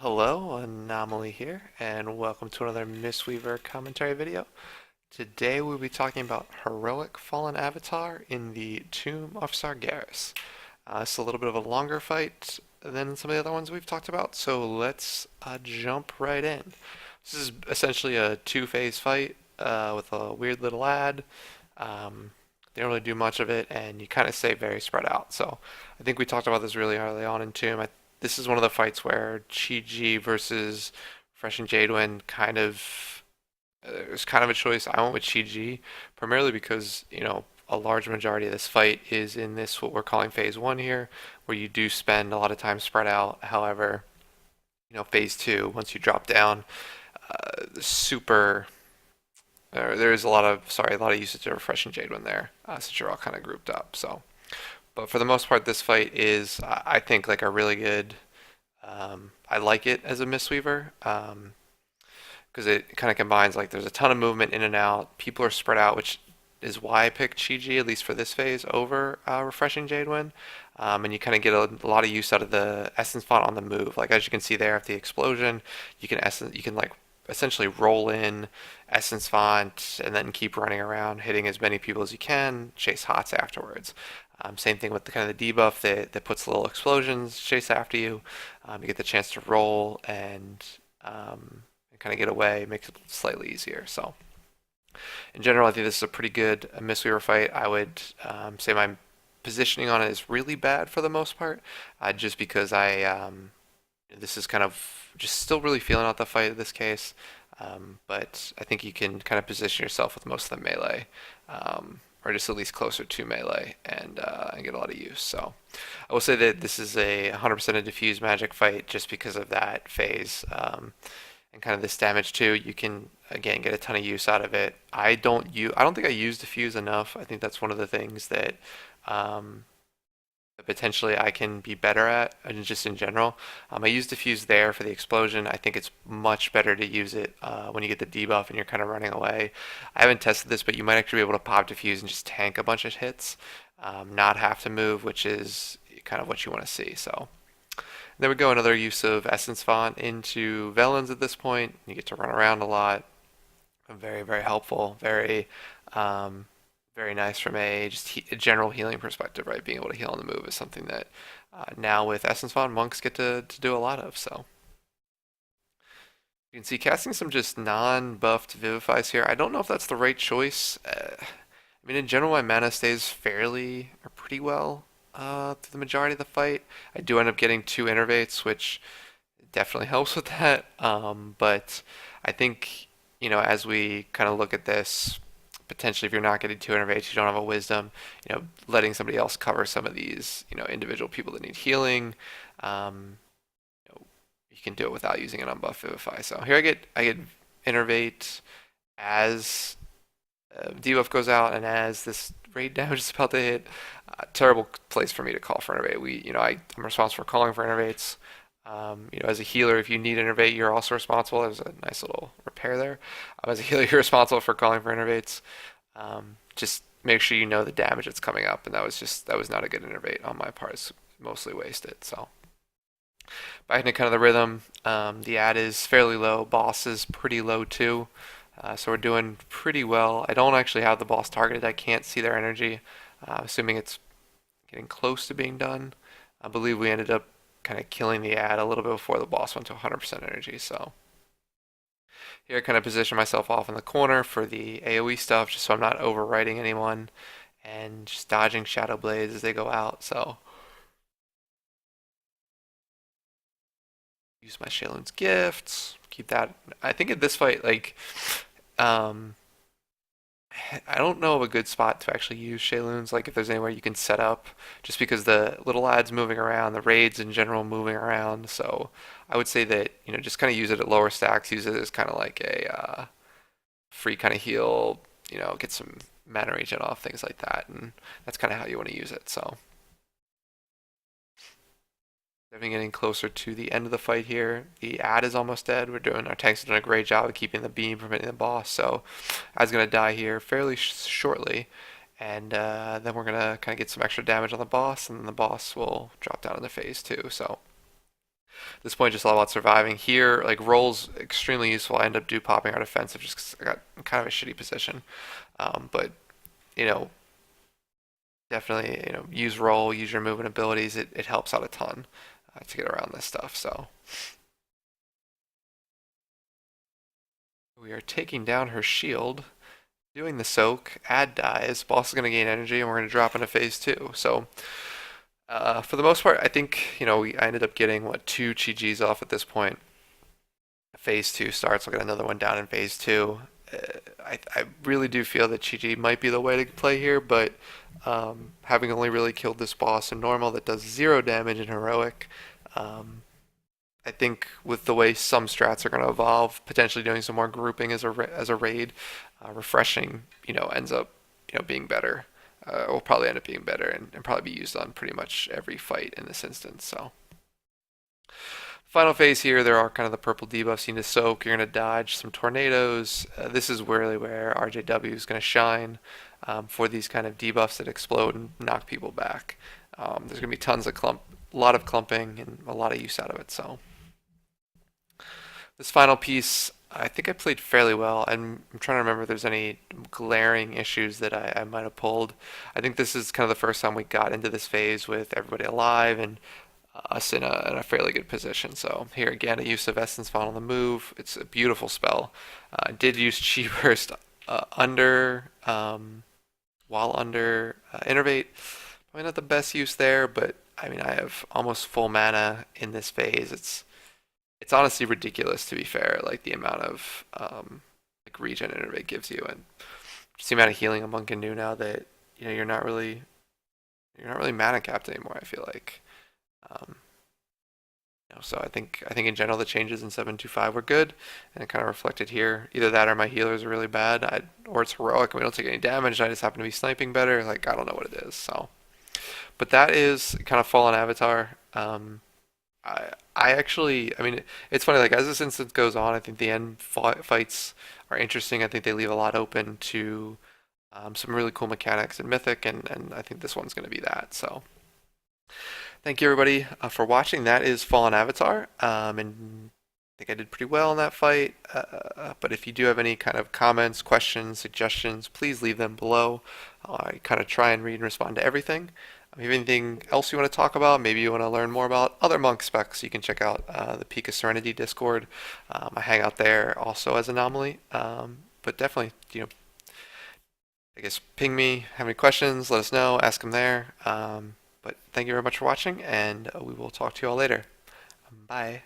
Hello, Anomaly here, and welcome to another Mistweaver commentary video. Today we'll be talking about Heroic Fallen Avatar in the Tomb of Sargeras. It's a little bit of a longer fight than some of the other ones we've talked about, so let's jump right in. This is essentially a two-phase fight with a weird little ad. They don't really do much of it, and you kind of stay very spread out. So I think we talked about this really early on in Tomb. This is one of the fights where Chi versus Fresh and Jadewen kind of it was kind of a choice. I went with Chi primarily because a large majority of this fight is in this what we're calling phase one here, where you do spend a lot of time spread out. However, phase two, once you drop down, super there is a lot of usage of Fresh and Jadewen there, since you're all kind of grouped up. So, but for the most part, this fight is I think like a really good. I like it as a Mistweaver because it kind of combines like there's a ton of movement in and out. People are spread out, which is why I picked Chi at least for this phase over Refreshing Jadewen. And you kind of get a lot of use out of the Essence Font on the move. Like as you can see there, after the explosion, you can like essentially roll in Essence Font and then keep running around, hitting as many people as you can, chase hots afterwards. Same thing with the kind of the debuff that puts little explosions chase after you. You get the chance to roll and kind of get away, it makes it slightly easier. So in general, I think this is a pretty good Mistweaver fight. I would say my positioning on it is really bad for the most part, just because this is kind of just still really feeling out the fight in this case. But I think you can kind of position yourself with most of the melee, or just at least closer to melee, and get a lot of use. So I will say that this is a 100% a diffuse magic fight just because of that phase. And kind of this damage too, you can again get a ton of use out of it. I don't think I use diffuse enough. I think that's one of the things um, that potentially I can be better at, and just in general. I use diffuse there for the explosion. I think it's much better to use it when you get the debuff and you're kind of running away. I haven't tested this, but you might actually be able to pop diffuse and just tank a bunch of hits, not have to move, which is kind of what you want to see. So. There we go, another use of Essence Font into Velens at this point. You get to run around a lot. Very, very helpful. Um, very nice from a a general healing perspective, right? Being able to heal on the move is something that now with Essence Font, monks get to do a lot of. So you can see casting some just non-buffed Vivifies here. I don't know if that's the right choice. I mean, in general, my mana stays fairly or pretty well through the majority of the fight. I do end up getting two Innervates, which definitely helps with that. But I think, as we kind of look at this, potentially if you're not getting two Innervates, you don't have a Wisdom, letting somebody else cover some of these, individual people that need healing. Um, you can do it without using an unbuff Vivify. So here I get Innervate as debuff goes out, and as this raid damage is about to hit, terrible place for me to call for innervate. I'm responsible for calling for innervates. As a healer, if you need innervate, you're also responsible. There's a nice little repair there. As a healer, you're responsible for calling for innervates. Just make sure you know the damage that's coming up, and that was not a good innervate on my part. It's mostly wasted. So back into kind of the rhythm. The ad is fairly low. Boss is pretty low too. So we're doing pretty well. I don't actually have the boss targeted. I can't see their energy. Assuming it's getting close to being done. I believe we ended up kind of killing the ad a little bit before the boss went to 100% energy. So here I kind of position myself off in the corner for the AoE stuff, just so I'm not overwriting anyone and just dodging Shadow Blades as they go out. So use my Shaylun's gifts. Keep that. I think at this fight, like, um, I don't know of a good spot to actually use Shayloons, like if there's anywhere you can set up, just because the little ads moving around, the raids in general moving around. So I would say that, just kind of use it at lower stacks, use it as kind of like a free kind of heal, get some mana regen off, things like that. And that's kind of how you want to use it. So definitely getting closer to the end of the fight here. The ad is almost dead. Our tanks are doing a great job of keeping the beam from hitting the boss. So Ad's gonna die here fairly shortly, and then we're gonna kind of get some extra damage on the boss, and then the boss will drop down into phase two. So This point just all about surviving. Here, like roll's extremely useful. I end up popping our defensive just 'cause I got kind of a shitty position. But you know, definitely use roll, use your movement abilities. It helps out a ton to get around this stuff. So we are taking down her shield, doing the soak, add dies. Boss is going to gain energy, and we're going to drop into phase two. So for the most part, I think I ended up getting what two GGs off at this point. Phase two starts. I'll get another one down in phase two. I really do feel that Chi might be the way to play here, but having only really killed this boss in normal that does 0 damage in heroic, um, I think with the way some strats are going to evolve, potentially doing some more grouping as a raid, refreshing, ends up being better. Will probably end up being better and probably be used on pretty much every fight in this instance. So. Final phase here, there are kind of the purple debuffs you need to soak. You're going to dodge some tornadoes. This is really where RJW is going to shine for these kind of debuffs that explode and knock people back. There's going to be tons of a lot of clumping and a lot of use out of it. So this final piece, I think I played fairly well. I'm trying to remember if there's any glaring issues that I might have pulled. I think this is kind of the first time we got into this phase with everybody alive and us in a fairly good position. So here again, a use of Essence Font on the move. It's a beautiful spell. I did use Chi Burst under while under Innervate. Probably not the best use there, but I mean I have almost full mana in this phase. It's honestly ridiculous to be fair. Like the amount of like regen Innervate gives you, and just the amount of healing a monk can do now that you're not really mana capped anymore. I feel like. Um, so I think in general the changes in 725 were good, and it kind of reflected here. Either that or my healers are really bad, or it's heroic and we don't take any damage. And I just happen to be sniping better. Like I don't know what it is. So, but that is kind of Fallen Avatar. I actually, I mean, it's funny. Like as this instance goes on, I think the end fights are interesting. I think they leave a lot open to some really cool mechanics in Mythic, and I think this one's going to be that. So. Thank you everybody for watching. That is Fallen Avatar, and I think I did pretty well in that fight. But if you do have any kind of comments, questions, suggestions, please leave them below. I kind of try and read and respond to everything. If you have anything else you want to talk about, maybe you want to learn more about other monk specs, you can check out the Peak of Serenity Discord. I hang out there also as Anomaly. But definitely, I guess ping me, have any questions, let us know, ask them there. But thank you very much for watching, and we will talk to you all later. Bye.